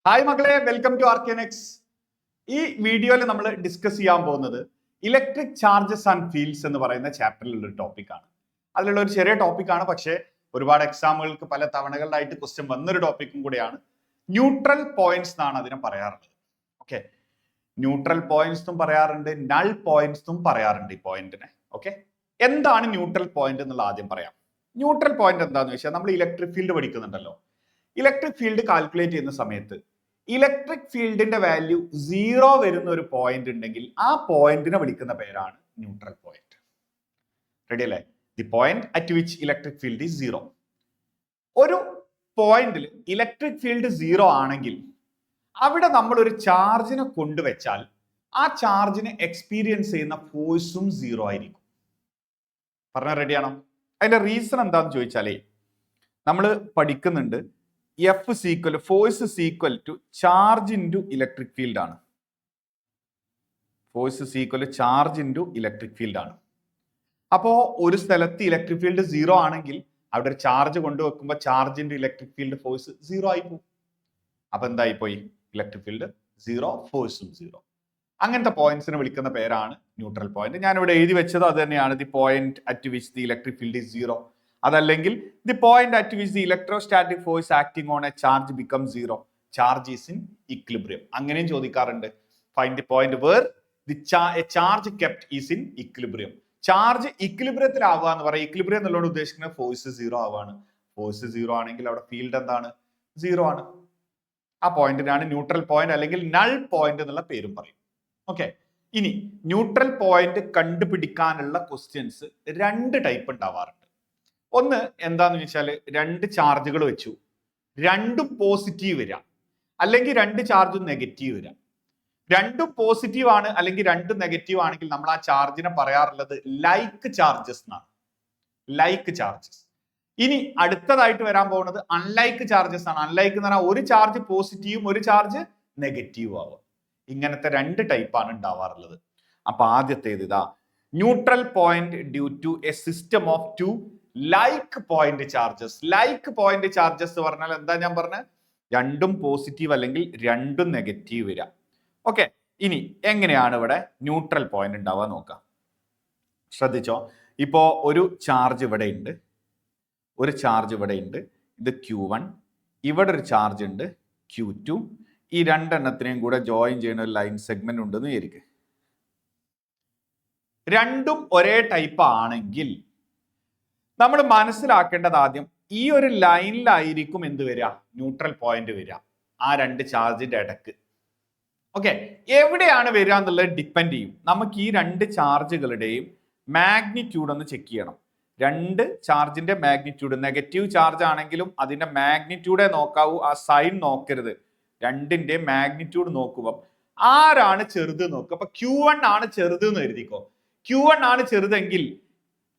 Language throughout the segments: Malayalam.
ഹായ് മക്കളെ, വെൽക്കം ടു ആർക്കെനെക്സ്. ഈ വീഡിയോയിൽ നമ്മൾ ഡിസ്കസ് ചെയ്യാൻ പോകുന്നത് ഇലക്ട്രിക് ചാർജസ് ആൻഡ് ഫീൽഡ്സ് എന്ന് പറയുന്ന ചാപ്റ്ററിലുള്ള ഒരു ടോപ്പിക്കാണ്. അതിലുള്ള ഒരു ചെറിയ ടോപ്പിക്കാണ്, പക്ഷേ ഒരുപാട് എക്സാമുകൾക്ക് പല തവണകളിലായിട്ട് ക്വസ്റ്റ്യൻ വന്നൊരു ടോപ്പിക്കും കൂടിയാണ്. ന്യൂട്രൽ പോയിന്റ്സ് എന്നാണ് അതിനെ പറയാറുള്ളത്. ഓക്കെ, ന്യൂട്രൽ പോയിന്റ്സ് എന്നും പറയാറുണ്ട്, നൾ പോയിന്റ്സ് എന്നും പറയാറുണ്ട് ഈ പോയിന്റിനെ. ഓക്കെ, എന്താണ് ന്യൂട്രൽ പോയിന്റ് എന്നുള്ള ആദ്യം പറയാം. ന്യൂട്രൽ പോയിന്റ് എന്താണെന്ന് വെച്ചാൽ നമ്മൾ ഇലക്ട്രിക് ഫീൽഡ് പഠിക്കുന്നുണ്ടല്ലോ. ഇലക്ട്രിക് ഫീൽഡ് കാൽക്കുലേറ്റ് ചെയ്യുന്ന സമയത്ത് ഇലക്ട്രിക് ഫീൽഡിന്റെ വാല്യൂ 0 വരുന്ന ഒരു പോയിന്റ് ഉണ്ടെങ്കിൽ ആ പോയിന്റിനെ വിളിക്കുന്ന പേരാണ് ന്യൂട്രൽ പോയിന്റ്. റെഡി അല്ലേ? The point at which electric field is 0. ഒരു പോയിന്റിൽ ഇലക്ട്രിക് ഫീൽഡ് 0 ആണെങ്കിൽ അവിടെ നമ്മൾ ഒരു ചാർജിനെ കൊണ്ടുവച്ചാൽ ആ ചാർജിനെ എക്സ്പീരിയൻസ് ചെയ്യുന്ന ഫോഴ്സും 0 ആയിരിക്കും. പറഞ്ഞ റെഡിയാണോ? അതിന്റെ റീസൺ എന്താണെന്ന് ചോദിച്ചാലേ, നമ്മൾ പഠിക്കുന്നുണ്ട് F is equal force is equal to charge into electric field ആണ്. Force is equal charge into electric field ആണ്. അപ്പോൾ ഒരു സ്ഥലത്ത് ഇലക്ട്രിക് ഫീൽഡ് 0 ആണെങ്കിൽ അവിടെ ഒരു ചാർജ് കൊണ്ടുവെക്കുമ്പോൾ charge into electric field force 0 ആയി പോകും. അപ്പൊ എന്തായിപ്പോയി? ഇലക്ട്രിക് ഫീൽഡ് 0, ഫോഴ്സും 0. അങ്ങനത്തെ പോയിന്റ്സിനെ വിളിക്കുന്ന പേരാണ് ന്യൂട്രൽ പോയിന്റ്. ഞാനിവിടെ എഴുതി വെച്ചത് അത് തന്നെയാണ്. The point at which the electric field is 0. അതല്ലെങ്കിൽ the point at which the electrostatic force acting on a charge become 0. Charge is in equilibrium. അങ്ങനെയും ചോദിക്കാറുണ്ട്. Find the point where the charge kept is in equilibrium. Charge ഇക്വിലിബ്രിയത്തിലാവുക എന്ന് പറയാം. ഇക്വിലിബ്രിയം എന്നുള്ളത് ഉദ്ദേശിക്കുന്നത് ഫോഴ്സ് 0 ആവാണ്. ഫോഴ്സ് 0 ആണെങ്കിൽ അവിടെ ഫീൽഡ് എന്താണ്? 0 ആണ്. ആ പോയിന്റിനാണ് ന്യൂട്രൽ പോയിന്റ് അല്ലെങ്കിൽ നൾ പോയിന്റ് എന്നുള്ള പേരും പറയും. ഓക്കെ, ഇനി ന്യൂട്രൽ പോയിന്റ് കണ്ടുപിടിക്കാനുള്ള ക്വസ്റ്റ്യൻസ് 2 ടൈപ്പ് ഉണ്ടാവാറുണ്ട്. ഒന്ന് എന്താന്ന് വെച്ചാൽ, 2 ചാർജുകൾ വെച്ചു, രണ്ടും പോസിറ്റീവ് വരാം, അല്ലെങ്കിൽ 2 ചാർജും നെഗറ്റീവ് വരാം. രണ്ടും പോസിറ്റീവ് ആണ് അല്ലെങ്കിൽ രണ്ടും നെഗറ്റീവ് ആണെങ്കിൽ നമ്മൾ ആ ചാർജിനെ പറയാറുള്ളത് ലൈക്ക് ചാർജസ് എന്നാണ്. Like charges. ഇനി അടുത്തതായിട്ട് വരാൻ പോകുന്നത് അൺലൈക്ക് ചാർജസ് ആണ്. അൺലൈക്ക് എന്ന് പറഞ്ഞാൽ ഒരു ചാർജ് പോസിറ്റീവും ഒരു ചാർജ് നെഗറ്റീവും ആവും. ഇങ്ങനത്തെ 2 ടൈപ്പാണ് ഉണ്ടാവാറുള്ളത്. അപ്പൊ ആദ്യത്തേത് ഇതാ, neutral point due to a system of 2 like point charges. Like point charges പറഞ്ഞാൽ എന്താ ഞാൻ പറഞ്ഞത്? രണ്ടും പോസിറ്റീവ് അല്ലെങ്കിൽ രണ്ടും നെഗറ്റീവ് വരാം. ഓക്കെ, ഇനി എങ്ങനെയാണ് ഇവിടെ ന്യൂട്രൽ പോയിന്റ് ഉണ്ടാവുക നോക്കാം. ശ്രദ്ധിച്ചോ, ഇപ്പോ ഒരു ചാർജ് ഇവിടെ ഉണ്ട്, ഒരു ചാർജ് ഇവിടെ ഉണ്ട്, ഇത് Q1. ഇവിടെ ഒരു ചാർജ് ഉണ്ട് Q2. ഈ രണ്ടെണ്ണത്തിനെയും കൂടെ ജോയിൻ ചെയ്യുന്ന ഒരു ലൈൻ സെഗ്മെന്റ് ഉണ്ടെന്ന് വിചാരിക്കുക. രണ്ടും ഒരേ ടൈപ്പ് ആണെങ്കിൽ നമ്മൾ മനസ്സിലാക്കേണ്ടത് ആദ്യം ഈ ഒരു ലൈനിലായിരിക്കും എന്ത് വരിക? ന്യൂട്രൽ പോയിന്റ് വരിക, ആ 2 ചാർജിന്റെ ഇടക്ക്. ഓക്കെ, എവിടെയാണ് വരിക എന്നുള്ളത് ഡിപ്പെൻഡ് ചെയ്യും. നമുക്ക് ഈ 2 ചാർജുകളുടെയും മാഗ്നിറ്റ്യൂഡ് ഒന്ന് ചെക്ക് ചെയ്യണം. 2 ചാർജിന്റെ മാഗ്നിറ്റ്യൂഡ്, നെഗറ്റീവ് ചാർജ് ആണെങ്കിലും അതിന്റെ മാഗ്നിറ്റ്യൂഡേ നോക്കാവൂ, ആ സൈൻ നോക്കരുത്. 2ന്റെ മാഗ്നിറ്റ്യൂഡ് നോക്കുമ്പോൾ ആരാണ് ചെറുത് നോക്കുക. അപ്പൊ Q1 ആണ് ചെറുത് എന്ന് എഴുതിക്കോ. Q1 ആണ് ചെറുതെങ്കിൽ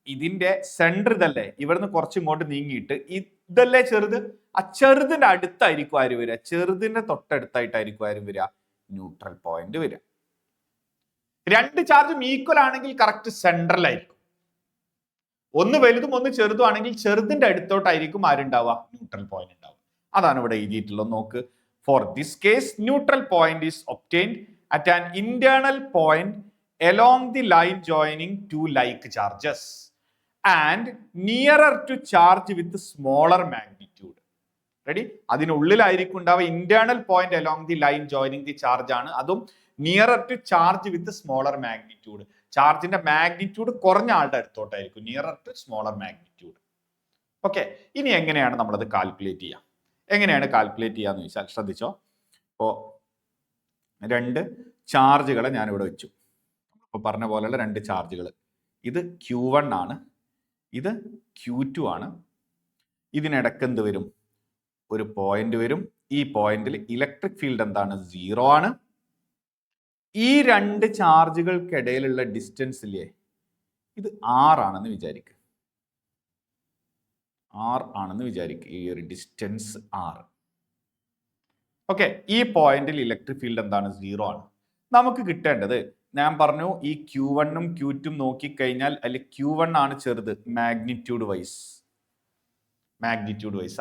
ഇതിന്റെ സെന്റർ ഇതല്ലേ, ഇവിടുന്ന് കുറച്ച് ഇങ്ങോട്ട് നീങ്ങിയിട്ട് ഇതല്ലേ ചെറുത്. ആ ചെറുതിന്റെ അടുത്തായിരിക്കും ആര് വരിക? ചെറുതിന്റെ തൊട്ടടുത്തായിട്ടായിരിക്കും ആരും വരിക? ന്യൂട്രൽ പോയിന്റ് വരിക. 2 ചാർജും ഈക്വൽ ആണെങ്കിൽ കറക്റ്റ് സെൻട്രലായിരിക്കും. ഒന്ന് വലുതും ഒന്ന് ചെറുതും ആണെങ്കിൽ ചെറുതിന്റെ അടുത്തോട്ടായിരിക്കും ആരുണ്ടാവുക? ന്യൂട്രൽ പോയിന്റ് ഉണ്ടാവുക. അതാണ് ഇവിടെ എഴുതിയിട്ടുള്ളത്. നോക്ക്. For this case, neutral point is obtained at an internal point along the line joining two like charges and nearer to charge with smaller magnitude. Ready? അതിനുള്ളിലായിരിക്കും ഉണ്ടാവുക. Internal point along the line joining the charge ആണ്. അതും nearer to charge with smaller magnitude. ചാർജിന്റെ മാഗ്നിറ്റ്യൂഡ് കുറഞ്ഞ ആളുടെ അടുത്തോട്ടായിരിക്കും. Nearer to smaller magnitude. Okay, ഇനി എങ്ങനെയാണ് നമ്മളത് കാൽക്കുലേറ്റ് ചെയ്യുക? എങ്ങനെയാണ് കാൽക്കുലേറ്റ് ചെയ്യാന്ന് ചോദിച്ചാൽ ശ്രദ്ധിച്ചോ. ഇപ്പോൾ 2 ചാർജുകളെ ഞാനിവിടെ വെച്ചു. ഇപ്പോൾ പറഞ്ഞ പോലെയുള്ള 2 ചാർജുകൾ. ഇത് Q1 ആണ്, ഇത് Q2 ആണ്. ഇതിനിടക്ക് എന്ത് വരും? ഒരു പോയിന്റ് വരും. ഈ പോയിന്റിൽ ഇലക്ട്രിക് ഫീൽഡ് എന്താണ്? 0 ആണ്. ഈ 2 ചാർജുകൾക്കിടയിലുള്ള ഡിസ്റ്റൻസ് ഇല്ലേ, ഇത് R ആണെന്ന് വിചാരിക്കുക. R ആണെന്ന് വിചാരിക്കുക, ഈ ഒരു ഡിസ്റ്റൻസ് R. ഓക്കെ, ഈ പോയിന്റിൽ ഇലക്ട്രിക് ഫീൽഡ് എന്താണ്? 0 ആണ്. നമുക്ക് കിട്ടേണ്ടത്, ഞാൻ പറഞ്ഞു ഈ Q1ഉം Q2ഉം നോക്കിക്കഴിഞ്ഞാൽ അതിൽ Q1 ആണ് ചെറുത് മാഗ്നിറ്റ്യൂഡ് വൈസ്.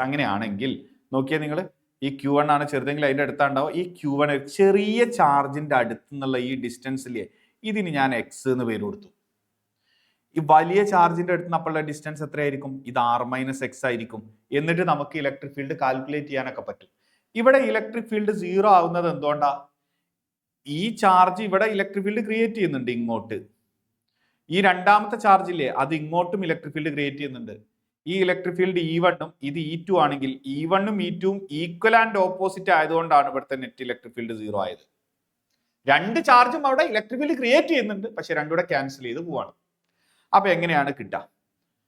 അങ്ങനെയാണെങ്കിൽ നോക്കിയാൽ നിങ്ങൾ ഈ Q1 ആണ് ചെറുതെങ്കിൽ അതിൻ്റെ അടുത്താണ്ടാവും. ഈ Q1 ചെറിയ ചാർജിന്റെ അടുത്ത് നിന്നുള്ള ഈ ഡിസ്റ്റൻസിലെ ഇതിന് ഞാൻ എക്സ് എന്ന് പേര് കൊടുത്തു. ഈ വലിയ ചാർജിന്റെ അടുത്ത് നമ്മളുടെ ഡിസ്റ്റൻസ് എത്രയായിരിക്കും? ഇത് r-x ആയിരിക്കും. എന്നിട്ട് നമുക്ക് ഇലക്ട്രിക് ഫീൽഡ് കാൽക്കുലേറ്റ് ചെയ്യാനൊക്കെ പറ്റും. ഇവിടെ ഇലക്ട്രിക് ഫീൽഡ് 0 ആവുന്നത് എന്തുകൊണ്ടാ? ഈ ചാർജ് ഇവിടെ ഇലക്ട്രിക് ഫീൽഡ് ക്രിയേറ്റ് ചെയ്യുന്നുണ്ട് ഇങ്ങോട്ട്. ഈ രണ്ടാമത്തെ ചാർജ് ഇല്ലേ, അത് ഇങ്ങോട്ടും ഇലക്ട്രിക് ഫീൽഡ് ക്രിയേറ്റ് ചെയ്യുന്നുണ്ട്. ഈ ഇലക്ട്രിക് ഫീൽഡ് E1ഉം ഇത് E2 ആണെങ്കിൽ E1ഉം E2ഉം ഈക്വൽ ആൻഡ് ഓപ്പോസിറ്റ് ആയതുകൊണ്ടാണ് ഇവിടുത്തെ നെറ്റ് ഇലക്ട്രിക് ഫീൽഡ് 0 ആയത്. രണ്ട് ചാർജും അവിടെ ഇലക്ട്രിക് ഫീൽഡ് ക്രിയേറ്റ് ചെയ്യുന്നുണ്ട്, പക്ഷെ രണ്ടും കൂടെ ക്യാൻസൽ ചെയ്ത് പോവാണ്. അപ്പൊ എങ്ങനെയാണ് കിട്ടുക?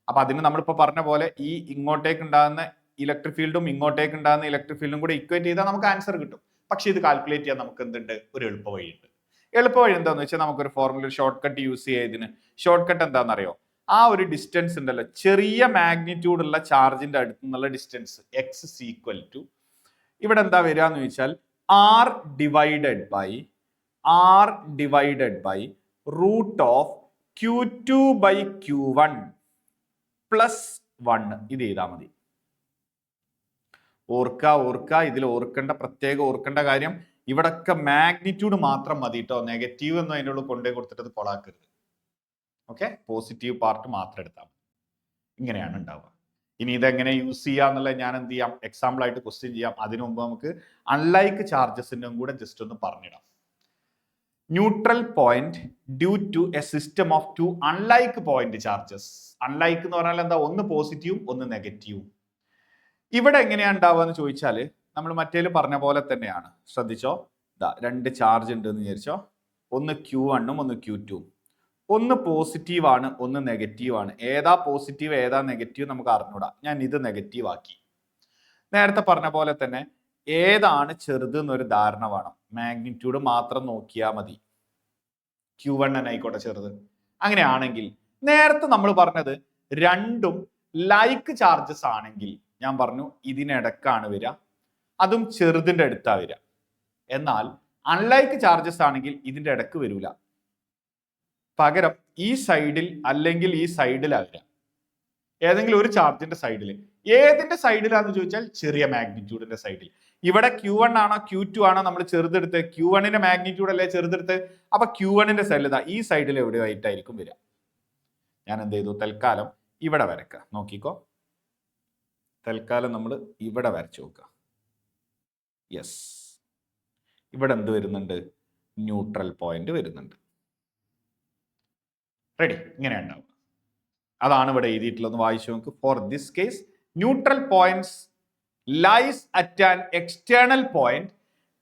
അപ്പൊ അതിന് നമ്മളിപ്പോ പറഞ്ഞ പോലെ ഈ ഇങ്ങോട്ടേക്ക് ഉണ്ടാകുന്ന ഇലക്ട്രിക് ഫീൽഡും ഇങ്ങോട്ടേക്ക് ഉണ്ടാകുന്ന ഇലക്ട്രിക് ഫീൽഡും കൂടെ ഇക്വേറ്റ് ചെയ്താൽ നമുക്ക് ആൻസർ കിട്ടും. പക്ഷെ ഇത് കാൽക്കുലേറ്റ് ചെയ്യാൻ നമുക്ക് എന്തുണ്ട്? ഒരു എളുപ്പ വഴിയുണ്ട്. എളുപ്പ വഴി എന്താണെന്ന് വെച്ചാൽ നമുക്കൊരു ഫോർമുല ഷോർട്ട് കട്ട് യൂസ് ചെയ്യുക. ഇതിന് ഷോർട്ട് കട്ട് എന്താണെന്നറിയോ? ആ ഒരു ഡിസ്റ്റൻസ് ഉണ്ടല്ലോ, ചെറിയ മാഗ്നിറ്റ്യൂഡ് ഉള്ള ചാർജിന്റെ അടുത്ത് നിന്നുള്ള distance x is equal to, ഇവിടെ എന്താ വരിക എന്ന് ചോദിച്ചാൽ r divided by root of Q2 by Q1 plus 1. ഇത് ചെയ്താൽ മതി. ഓർക്ക ഇതിൽ ഓർക്കേണ്ട കാര്യം ഇവിടൊക്കെ മാഗ്നിറ്റ്യൂഡ് മാത്രം മതി കേട്ടോ. നെഗറ്റീവ് ഒന്നും അതിൻ്റെ ഉള്ളിൽ കൊണ്ടേ കൊടുത്തിട്ട് കൊളാക്കരുത്. ഓക്കെ, പോസിറ്റീവ് പാർട്ട് മാത്രം എടുത്താൽ മതി. ഇങ്ങനെയാണ് ഉണ്ടാവുക. ഇനി ഇതെങ്ങനെ യൂസ് ചെയ്യാന്നുള്ളത് ഞാൻ എന്ത് ചെയ്യാം, എക്സാമ്പിൾ ആയിട്ട് ക്വസ്റ്റ്യൻ ചെയ്യാം. അതിനു മുമ്പ് നമുക്ക് അൺലൈക്ക് ചാർജസിന്റെ കൂടെ ജസ്റ്റ് ഒന്ന് പറഞ്ഞിടാം. Neutral point due to a system of two unlike point charges. Unlike എന്ന് പറഞ്ഞാൽ എന്താ? ഒന്ന് പോസിറ്റീവും ഒന്ന് നെഗറ്റീവും. ഇവിടെ എങ്ങനെയാണ് ഉണ്ടാവുക എന്ന് ചോദിച്ചാൽ നമ്മൾ മറ്റേല് പറഞ്ഞ പോലെ തന്നെയാണ്. ശ്രദ്ധിച്ചോ, രണ്ട് ചാർജ് ഉണ്ട് എന്ന് വിചാരിച്ചോ. ഒന്ന് Q1ഉം ഒന്ന് Q2ഉം. ഒന്ന് പോസിറ്റീവ് ആണ്, ഒന്ന് നെഗറ്റീവ് ആണ്. ഏതാ പോസിറ്റീവ് ഏതാ നെഗറ്റീവ് നമുക്ക് അറിഞ്ഞൂടാ. ഞാൻ ഇത് നെഗറ്റീവ് ആക്കി. നേരത്തെ പറഞ്ഞ പോലെ തന്നെ ഏതാണ് ചെറുത് എന്നൊരു ധാരണ വേണം. മാഗ്നിറ്റ്യൂഡ് മാത്രം നോക്കിയാൽ മതി. Q1 തന്നെ ആയിക്കോട്ടെ ചെറുത്. അങ്ങനെയാണെങ്കിൽ നേരത്തെ നമ്മൾ പറഞ്ഞത് രണ്ടും ലൈക്ക് ചാർജസ് ആണെങ്കിൽ ഞാൻ പറഞ്ഞു ഇതിനിടക്കാണ് വരിക, അതും ചെറുതിന്റെ അടുത്താ വരിക. എന്നാൽ അൺലൈക്ക് ചാർജസ് ആണെങ്കിൽ ഇതിന്റെ ഇടക്ക് വരില്ല, പകരം ഈ സൈഡിൽ അല്ലെങ്കിൽ ഈ സൈഡിലാണ് വരിക. ഏതെങ്കിലും ഒരു ചാർജിന്റെ സൈഡിൽ. ഏതിന്റെ സൈഡിലാന്ന് ചോദിച്ചാൽ ചെറിയ മാഗ്നിറ്റ്യൂഡിന്റെ സൈഡിൽ. ഇവിടെ Q1 ആണോ Q2 ആണോ നമ്മൾ ചെറുതെടുത്ത്? Q1ന്റെ മാഗ്നിറ്റ്യൂഡ് അല്ലേ ചെറുതെടുത്ത്? അപ്പൊ Q1ന്റെ സൈഡിൽ ഈ സൈഡിൽ എവിടെയോ ആയിട്ടായിരിക്കും വരിക. ഞാൻ എന്ത് ചെയ്തു, തൽക്കാലം ഇവിടെ വരക്കാം. നോക്കിക്കോ, തൽക്കാലം നമ്മൾ ഇവിടെ വരച്ചു നോക്കുക. യെസ്, ഇവിടെ എന്ത് വരുന്നുണ്ട്? ന്യൂട്രൽ പോയിന്റ് വരുന്നുണ്ട്. റെഡി? ഇങ്ങനെ ഉണ്ടാവും. അതാണ് ഇവിടെ എഴുതിയിട്ടുള്ളത്. വായിച്ചു നോക്ക്. For this case neutral points lies at an external point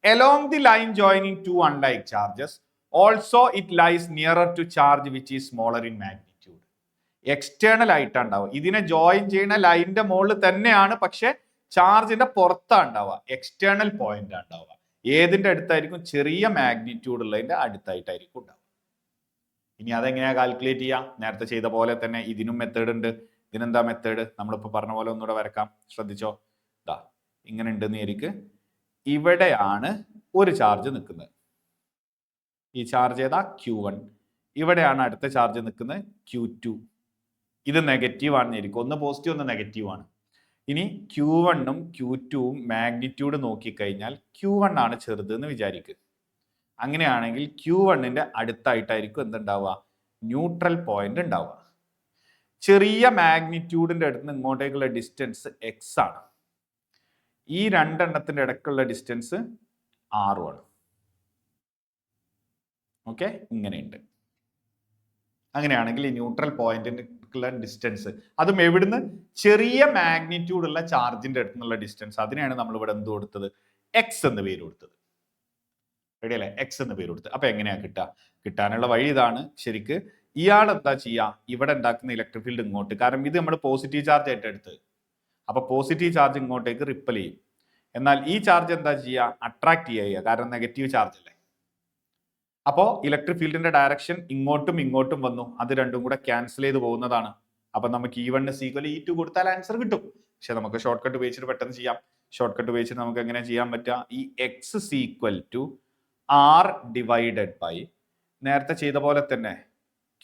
along the line joining two unlike charges. Also it lies nearer to charge which is smaller in magnitude. External ആയിട്ടാണ്ടാവുക. ഇതിനെ ജോയിൻ ചെയ്യുന്ന ലൈനിന്റെ മുകളിൽ തന്നെയാണ്, പക്ഷെ ചാർജിന്റെ പുറത്താണ് ഉണ്ടാവുക. എക്സ്റ്റേണൽ പോയിന്റ് ഉണ്ടാവുക. ഏതിന്റെ അടുത്തായിരിക്കും? ചെറിയ മാഗ്നിറ്റ്യൂഡ് ഉള്ളതിന്റെ അടുത്തായിട്ടായിരിക്കും ഉണ്ടാവുക. ഇനി അതെങ്ങനെയാ കാൽക്കുലേറ്റ് ചെയ്യാം? നേരത്തെ ചെയ്ത പോലെ തന്നെ ഇതിനും മെത്തേഡ് ഉണ്ട്. ഇതിനെന്താ മെത്തേഡ്? നമ്മളിപ്പോൾ പറഞ്ഞ പോലെ ഒന്നുകൂടെ വരക്കാം. ശ്രദ്ധിച്ചോ, ഇങ്ങനെ ഉണ്ടെന്ന് എനിക്ക്. ഇവിടെയാണ് ഒരു ചാർജ് നിൽക്കുന്നത്. ഈ ചാർജ് ഏതാ? Q1. ഇവിടെയാണ് അടുത്ത ചാർജ് നിൽക്കുന്നത് Q2. ഇത് നെഗറ്റീവ് ആണെന്നിരിക്കും. ഒന്ന് പോസിറ്റീവ് ഒന്ന് നെഗറ്റീവ് ആണ്. ഇനി Q1ഉം Q2ഉം മാഗ്നിറ്റ്യൂഡ് നോക്കിക്കഴിഞ്ഞാൽ Q1 ആണ് ചെറുത് എന്ന് വിചാരിക്കുക. അങ്ങനെയാണെങ്കിൽ Q1ന്റെ അടുത്തായിട്ടായിരിക്കും എന്തുണ്ടാവുക? ന്യൂട്രൽ പോയിന്റ് ഉണ്ടാവുക. ചെറിയ മാഗ്നിറ്റ്യൂഡിന്റെ അടുത്ത് നിന്ന് ഇങ്ങോട്ടേക്കുള്ള ഡിസ്റ്റൻസ് x ആണ്. ഈ രണ്ടെണ്ണത്തിന്റെ ഇടയ്ക്കുള്ള ഡിസ്റ്റൻസ് r ആണ്. ഓക്കെ, ഇങ്ങനെയുണ്ട്. അങ്ങനെയാണെങ്കിൽ ഈ ന്യൂട്രൽ പോയിന്റിനുള്ള ഡിസ്റ്റൻസ്, അതും എവിടുന്ന്? ചെറിയ മാഗ്നിറ്റ്യൂഡ് ഉള്ള ചാർജിന്റെ അടുത്ത് നിന്നുള്ള ഡിസ്റ്റൻസ്, അതിനെയാണ് നമ്മൾ ഇവിടെ എന്ത് കൊടുത്തത്? എക്സ് എന്ന് പേര് കൊടുത്തത്. റെഡി അല്ലേ? എക്സ് എന്ന് പേര് കൊടുത്തത്. അപ്പൊ എങ്ങനെയാ കിട്ടാനുള്ള വഴി ഇതാണ്. ശരിക്ക് ഇയാൾ എന്താ ചെയ്യുക? ഇവിടെ ഉണ്ടാക്കുന്ന ഇലക്ട്രിക് ഫീൽഡ് ഇങ്ങോട്ട്, കാരണം ഇത് നമ്മൾ പോസിറ്റീവ് ചാർജ് ആയിട്ട് എടുത്തത്. അപ്പൊ പോസിറ്റീവ് ചാർജ് ഇങ്ങോട്ടേക്ക് റിപ്പൽ ചെയ്യും. എന്നാൽ ഈ ചാർജ് എന്താ ചെയ്യുക? അട്രാക്ട് ചെയ്യുക, കാരണം നെഗറ്റീവ് ചാർജ് അല്ലേ. അപ്പോൾ ഇലക്ട്രിക് ഫീൽഡിന്റെ ഡയറക്ഷൻ ഇങ്ങോട്ടും ഇങ്ങോട്ടും വന്നു. അത് രണ്ടും കൂടെ ക്യാൻസൽ ചെയ്ത് പോകുന്നതാണ്. അപ്പൊ നമുക്ക് E1 = E2 കൊടുത്താൽ ആൻസർ കിട്ടും. പക്ഷെ നമുക്ക് ഷോർട്ട് കട്ട് ഉപയോഗിച്ചിട്ട് പെട്ടെന്ന് ചെയ്യാം. ഷോർട്ട് കട്ട് ഉപയോഗിച്ചിട്ട് നമുക്ക് എങ്ങനെ ചെയ്യാൻ പറ്റുക? ഈ x = r ഡിവൈഡഡ് ബൈ നേരത്തെ ചെയ്ത പോലെ തന്നെ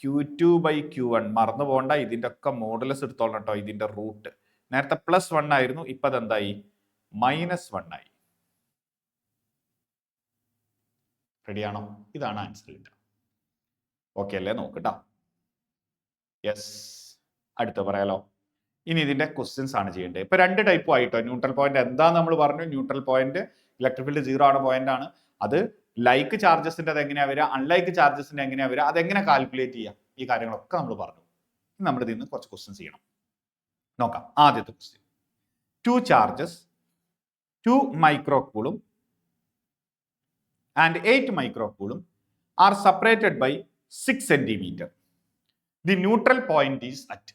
Q2 by Q1. മറന്നു പോകണ്ട, ഇതിന്റെ ഒക്കെ മോഡുലസ് എടുത്തോളണം കേട്ടോ. ഇതിന്റെ റൂട്ട് നേരത്തെ +1 ആയിരുന്നു, ഇപ്പൊ അതെന്തായി? -1 ആയി. റെഡിയാണോ? ഇതാണ് ആൻസർ കിട്ടുക. ഓക്കെ അല്ലേ? നോക്കട്ടോ. യെസ്, അടുത്ത പറയാലോ. ഇനി ഇതിന്റെ ക്വസ്റ്റ്യൻസ് ആണ് ചെയ്യേണ്ടത്. ഇപ്പൊ രണ്ട് ടൈപ്പും ആയിട്ടോ. ന്യൂട്രൽ പോയിന്റ് എന്താ നമ്മൾ പറഞ്ഞു. ന്യൂട്രൽ പോയിന്റ് ഇലക്ട്രിക് ഫീൽഡ് 0 ആണ് പോയിന്റ് ആണ്. അത് ലൈക്ക് ചാർജസിന്റെ അത് എങ്ങനെയാ വരിക, അൺലൈക്ക് ചാർജസിന്റെ എങ്ങനെയാ വരിക, അതെങ്ങനെ കാൽക്കുലേറ്റ് ചെയ്യാം, ഈ കാര്യങ്ങളൊക്കെ നമ്മൾ പറഞ്ഞു. നമ്മൾ ഇതിൽ നിന്ന് കുറച്ച് ക്വസ്റ്റ്യൻസ് ചെയ്യണം. നോക്കാം. ആദ്യത്തെ question, 2 charges 2 മൈക്രോകൂളും and 8 microcoulomb are separated by 6 centimeter. The neutral point is at.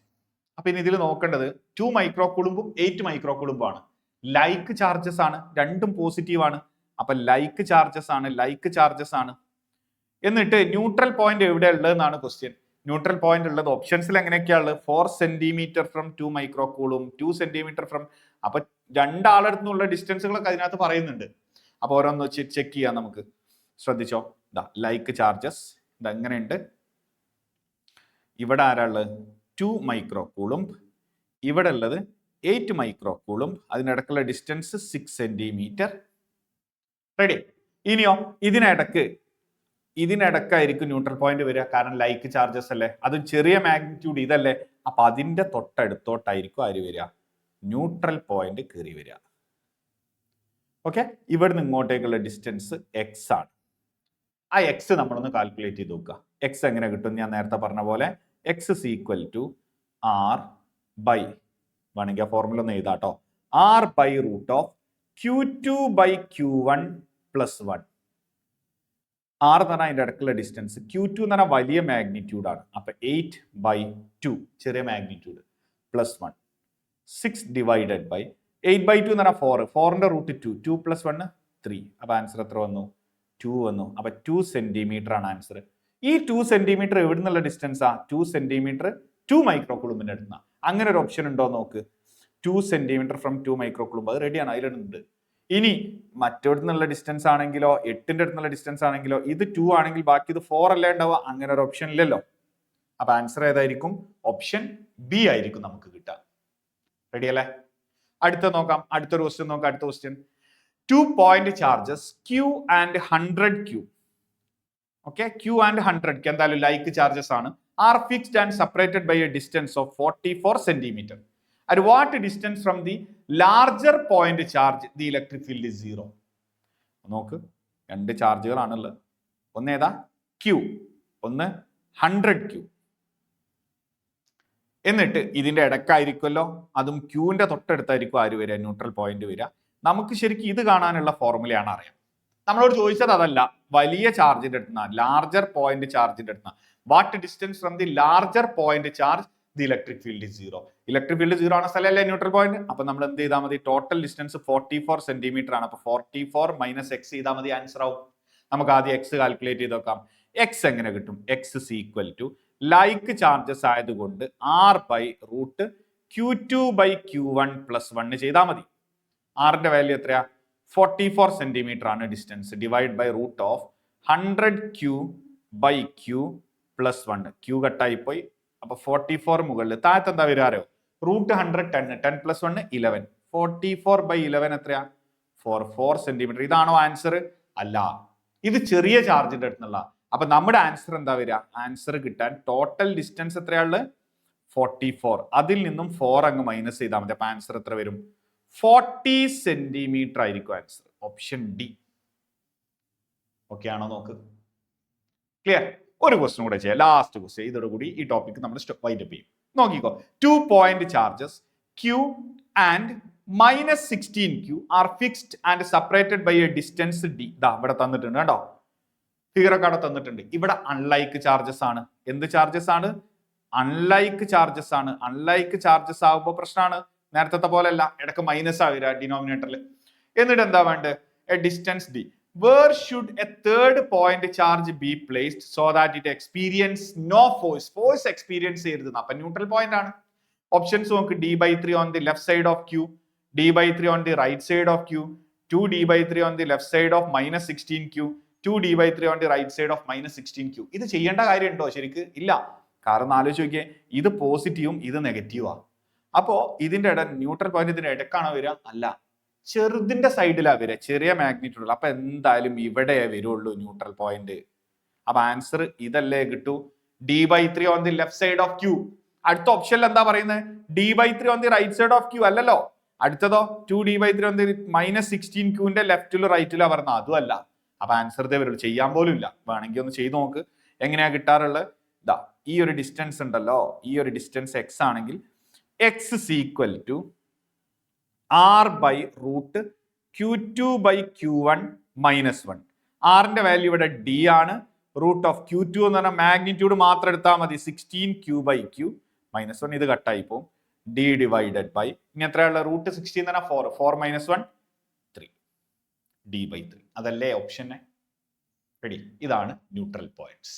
അപ്പൊ ഇനി ഇതിൽ നോക്കേണ്ടത് 2 മൈക്രോകൂളുംബും 8 മൈക്രോകൂളുംബും ആണ്. ലൈക്ക് ചാർജസ് ആണ്, രണ്ടും പോസിറ്റീവ് ആണ്. അപ്പൊ ലൈക്ക് ചാർജസ് ആണ്. എന്നിട്ട് ന്യൂട്രൽ പോയിന്റ് എവിടെ ഉള്ളതെന്നാണ് ക്വസ്റ്റ്യൻ. ന്യൂട്രൽ പോയിന്റ് ഉള്ളത് ഓപ്ഷൻസിൽ എങ്ങനെയൊക്കെയാണ്? 4 സെന്റിമീറ്റർ ഫ്രം 2 മൈക്രോകൂളും, 2 സെന്റിമീറ്റർ ഫ്രം. അപ്പൊ രണ്ടാളടുത്തു നിന്നുള്ള ഡിസ്റ്റൻസുകളൊക്കെ അതിനകത്ത് പറയുന്നുണ്ട്. അപ്പൊ ഓരോന്ന് ചെക്ക് ചെയ്യാം നമുക്ക്. ശ്രദ്ധിച്ചോ, ലൈക്ക് ചാർജസ് ഇതെങ്ങനെയുണ്ട്. ഇവിടെ ആരാളുള്ളത്? 2 മൈക്രോകൂളുംബ്. ഇവിടെ ഉള്ളത് 8 മൈക്രോകൂളുംബ്. അതിനിടക്കുള്ള ഡിസ്റ്റൻസ് 6 സെന്റിമീറ്റർ. റെഡി? ഇനിയോ ഇതിനിടക്കായിരിക്കും ന്യൂട്രൽ പോയിന്റ് വരിക. കാരണം ലൈക്ക് ചാർജസ് അല്ലേ, അതും ചെറിയ മാഗ്നിറ്റ്യൂഡ് ഇതല്ലേ. അപ്പൊ അതിന്റെ തൊട്ടടുത്തോട്ടായിരിക്കും ആര് വരിക? ന്യൂട്രൽ പോയിന്റ് കയറി വരിക. ഓക്കെ, ഇവിടുന്ന് ഇങ്ങോട്ടേക്കുള്ള ഡിസ്റ്റൻസ് എക്സ് ആണ്. ആ എക്സ് നമ്മളൊന്ന് കാൽക്കുലേറ്റ് ചെയ്ത് നോക്കുക. എക്സ് എങ്ങനെ കിട്ടും? ഞാൻ നേരത്തെ പറഞ്ഞ പോലെ x is equal to r by, വേണമെങ്കിൽ ആ ഫോർമുല ഒന്ന് എഴുതാട്ടോ, r by root of Q2 by Q1 plus 1. R എന്ന് പറഞ്ഞാൽ അതിന്റെ ഇടയ്ക്കുള്ള ഡിസ്റ്റൻസ്, Q2 എന്ന് പറഞ്ഞാൽ വലിയ മാഗ്നിറ്റ്യൂഡ് ആണ്. അപ്പൊ 8/2 ചെറിയ മാഗ്നിറ്റ്യൂഡ് പ്ലസ് 1, 6 ഡിവൈഡഡ് ബൈ 8/2 എന്ന് പറഞ്ഞാൽ 4, 4ന്റെ റൂട്ട് 2, 2 പ്ലസ് 1 3. അപ്പൊ ആൻസർ എത്ര വന്നു? 2 വന്നു. അപ്പൊ 2 സെന്റിമീറ്റർ ആണ് ആൻസർ. ഈ 2 സെന്റിമീറ്റർ എവിടെ നിന്നുള്ള ഡിസ്റ്റൻസ് ആ? 2 സെന്റിമീറ്റർ 2 മൈക്രോകൂളുംബിന്റെ അടുത്ത്. അങ്ങനെ ഒരു ഓപ്ഷൻ ഉണ്ടോ നോക്ക്. 2 സെന്റിമീറ്റർ ഫ്രം 2 മൈക്രോകൂളുംബ്, അത് റെഡിയാണ്, അതിലുണ്ട്. ഇനി മറ്റോടത്ത് നിന്നുള്ള ഡിസ്റ്റൻസ് ആണെങ്കിലോ, 8ന്റെ അടുത്തുള്ള ഡിസ്റ്റൻസ് ആണെങ്കിലോ, ഇത് 2 ആണെങ്കിൽ ബാക്കി ഇത് 4 അല്ലേ ഉണ്ടാവുക. അങ്ങനെ ഒരു ഓപ്ഷൻ ഇല്ലല്ലോ. അപ്പൊ ആൻസർ ഏതായിരിക്കും? ഓപ്ഷൻ ബി ആയിരിക്കും നമുക്ക് കിട്ടുക. റെഡി അല്ലേ? അടുത്ത നോക്കാം. അടുത്തൊരു ക്വസ്റ്റ്യൻ നോക്കാം. അടുത്ത question, 2 point charges Q and 100Q. Okay, Q and 100Q എന്തായാലും ലൈക്ക് ചാർജസ് ആണ്. Are fixed and separated by a distance of 44 centimetre. At what distance from the larger point charge the electric field is 0? നോക്ക്, രണ്ട് ചാർജുകളാണുള്ളത്. ഒന്ന് ഏതാ? Q, ഒന്ന് 100Q. എന്നിട്ട് ഇതിന്റെ ഇടക്കായിരിക്കുമല്ലോ, അതും ക്യൂവിന്റെ തൊട്ടടുത്തായിരിക്കും ആര് വരിക? ന്യൂട്രൽ പോയിന്റ് വരിക. നമുക്ക് ശരിക്കും ഇത് കാണാനുള്ള ഫോർമുലയാണ് അറിയാം. നമ്മളോട് ചോദിച്ചത് അതല്ല, വലിയ ചാർജിന്റെ അടുത്തുനിന്ന്, ലാർജർ പോയിന്റ് ചാർജിന്റെ അടുത്തുനിന്ന്. What distance from the larger point charge the electric field is 0? Electric field 0 ആണ് സ്ഥലമല്ലേ ന്യൂട്രൽ പോയിന്റ്. അപ്പൊ നമ്മൾ എന്ത് ചെയ്താൽ മതി? ടോട്ടൽ ഡിസ്റ്റൻസ് 44 സെന്റിമീറ്റർ ആണ്. അപ്പൊ 44 മൈനസ് എക്സ് ചെയ്താൽ മതി, ആൻസർ ആവും. നമുക്ക് ആദ്യം എക്സ് കാൽക്കുലേറ്റ് ചെയ്ത് നോക്കാം. എക്സ് എങ്ങനെ കിട്ടും? X is equal to like charges ആയതുകൊണ്ട് r by root Q2 by Q1 plus 1 ചെയ്താൽ മതി. ആറിന്റെ വാല്യൂ എത്രയാ? 44 സെന്റിമീറ്റർ ആണ് distance. Divide by root of 100Q by Q plus 1. Q കട്ടായി പോയി. അപ്പൊ 44 മുകളിൽ, താഴത്ത് എന്താ വരാറോ? Root 100 10 plus 1 11. 44 ബൈ 11 എത്രയാ? 4 സെന്റിമീറ്റർ. ഇതാണോ ആൻസർ? അല്ല, ഇത് ചെറിയ ചാർജിന്റെ അടുത്തുള്ള. അപ്പൊ നമ്മുടെ ആൻസർ എന്താ വരിക? ആൻസർ കിട്ടാൻ ടോട്ടൽ ഡിസ്റ്റൻസ് എത്രയാള്? 44. അതിൽ നിന്നും 4 അങ്ങ് മൈനസ് ചെയ്താൽ മതി. അപ്പൊ ആൻസർ എത്ര വരും? 40 സെന്റിമീറ്റർ ആയിരിക്കും ആൻസർ. Option D. ഓക്കെ ആണോ? നോക്ക്, ക്ലിയർ? ഒരു ക്വസ്റ്റ്യൻ കൂടെ ചെയ്യാം, ലാസ്റ്റ് ക്വസ്റ്റ്യൻ. ഇതോടുകൂടി ഈ ടോപ്പിക് നമ്മൾ വൈൻഡപ്പ് ചെയ്യും. നോക്കിക്കോ, 2 point charges Q and -16Q are fixed and separated by a distance D. ദാ ഇവിടെ തന്നിട്ടുണ്ട് കേട്ടോ, ഫിഗറൊക്കെ അവിടെ തന്നിട്ടുണ്ട്. ഇവിടെ അൺലൈക്ക് ചാർജസ് ആണ്. എന്ത് ചാർജസ് ആണ്? അൺലൈക്ക് ചാർജസ് ആണ്. അൺലൈക്ക് ചാർജസ് ആകുമ്പോൾ പ്രശ്നമാണ്. നേരത്തെ പോലെ അല്ല, ഇടയ്ക്ക് മൈനസ് ആവില്ല ഡിനോമിനേറ്ററിൽ. എന്നിട്ട് എന്താ വേണ്ടത്? A distance D. Where should a third point charge be placed so that it experience no force? Force experience ചെയ്യരുത്. അപ്പൊ ന്യൂട്രൽ പോയിന്റ് ആണ്. ഓപ്ഷൻസ് നോക്ക്. D/3 on the left side of Q, D/3 on the right side of Q, 2D/3 on the left side of -16Q, 2D/3 on the right side of -16Q. ഇത് ചെയ്യേണ്ട കാര്യമുണ്ടോ? ശരിക്ക് ഇല്ല. കാരണം ആലോചിച്ച് നോക്കിയേ, ഇത് പോസിറ്റീവും ഇത് നെഗറ്റീവാ. അപ്പോ ഇതിന്റെ ന്യൂട്രൽ പോയിന്റ് ഇതിന്റെ ഇടക്കാണോ വരിക? അല്ല, ചെറുതിന്റെ സൈഡിലാ വരിക, ചെറിയ മാഗ്നിറ്റ്യൂഡ്. അപ്പൊ എന്തായാലും ഇവിടെ വരുള്ളൂ ന്യൂട്രൽ പോയിന്റ്. അപ്പൊ ആൻസർ ഇതല്ലേ കിട്ടൂ, d/3 on the left side of q. അടുത്ത ഓപ്ഷനിൽ എന്താ പറയുന്നത്, d/3 on the right side of q അല്ലല്ലോ. അടുത്തതോ 2d/3 ഓൺ ദി -16 ക്യൂവിന്റെ ലെഫ്റ്റിലും റൈറ്റിലാ പറഞ്ഞത്, അതും അല്ല. അപ്പൊ ആൻസർ ഇതേ വരുള്ളൂ, ചെയ്യാൻ പോലും ഇല്ല. വേണമെങ്കിൽ ഒന്ന് ചെയ്ത് നോക്ക്. എങ്ങനെയാ കിട്ടാറുള്ളത്? ഇതാ ഈ ഒരു ഡിസ്റ്റൻസ് ഉണ്ടല്ലോ, ഈ ഒരു ഡിസ്റ്റൻസ് x ആണെങ്കിൽ x is equal to r/√q2/q1 - 1. ആറിന്റെ വാല്യൂ ഇവിടെ d ആണ്. റൂട്ട് ഓഫ് q2 എന്ന് പറഞ്ഞാൽ മാഗ്നിറ്റ്യൂഡ് മാത്രം എടുത്താൽ മതി, 16q/q - 1. ഇത് കട്ടായി പോകും, d ഡിവൈഡഡ് ബൈ, ഇനി എത്രയുള്ള റൂട്ട് 16 എന്ന് പറഞ്ഞാൽ 4 - 1 3 d/3. അതല്ലേ ഓപ്ഷൻ റെഡി. ഇതാണ് ന്യൂട്രൽ പോയിന്റ്സ്.